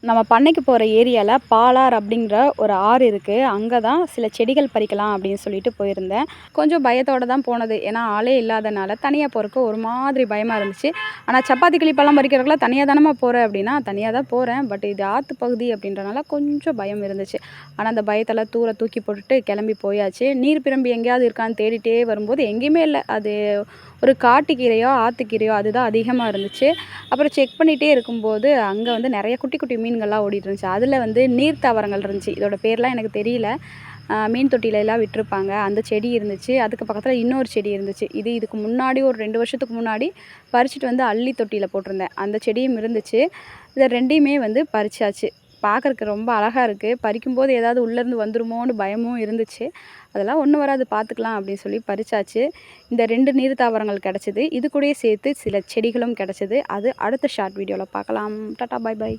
நம்ம பண்ணைக்கு போகிற ஏரியாவில் பாலார் அப்படிங்கிற ஒரு ஆறு இருக்குது. அங்கே தான் சில செடிகள் பறிக்கலாம் அப்படின்னு சொல்லிட்டு போயிருந்தேன். கொஞ்சம் பயத்தோடு தான் போனது. ஏன்னா ஆளே இல்லாதனால தனியாக போகிறக்கு ஒரு மாதிரி பயமாக இருந்துச்சு. ஆனால் சப்பாத்தி கிளிப்பெல்லாம் பறிக்கிறதுக்குலாம் தனியாக தானமா போகிறேன் அப்படின்னா தனியாக தான் போகிறேன். பட் இது ஆற்று பகுதி அப்படின்றனால கொஞ்சம் பயம் இருந்துச்சு. ஆனால் அந்த பயத்தெல்லாம் தூக்கி போட்டுட்டு கிளம்பி போயாச்சு. நீர் பிரம்பி எங்கேயாவது இருக்கான்னு தேடிட்டே வரும்போது எங்கேயுமே இல்லை. அது ஒரு காட்டுக்கீரையோ ஆற்றுக்கீரையோ அதுதான் அதிகமாக இருந்துச்சு. அப்புறம் செக் பண்ணிகிட்டே இருக்கும்போது அங்கே வந்து நிறைய குட்டி குட்டி மீன்கள்லாம் ஓடிட்டு இருந்துச்சு. அதில் வந்து நீர் தாவரங்கள் இருந்துச்சு. இதோட பேர்லாம் எனக்கு தெரியல. மீன் தொட்டிலெல்லாம் விட்டுருப்பாங்க. அந்த செடி இருந்துச்சு. அதுக்கு பக்கத்தில் இன்னொரு செடி இருந்துச்சு. இதுக்கு முன்னாடி ஒரு 2 வருஷத்துக்கு முன்னாடி பறிச்சுட்டு வந்து அள்ளி தொட்டியில் போட்டிருந்தேன். அந்த செடியும் இருந்துச்சு. இதை 2யுமே வந்து பறிச்சாச்சு. பார்க்குறக்கு ரொம்ப அழகாக இருக்குது. பறிக்கும்போது ஏதாவது உள்ளேருந்து வந்துருமோன்னு பயமும் இருந்துச்சு. அதெல்லாம் ஒன்றும் வராது, பார்த்துக்கலாம் அப்படின்னு சொல்லி பறிச்சாச்சு. இந்த 2 நீர் தாவரங்கள் கிடச்சிது. இது கூடயே சேர்த்து சில செடிகளும் கிடச்சிது. அது அடுத்த ஷார்ட் வீடியோவில் பார்க்கலாம். டாட்டா, பாய் பாய்.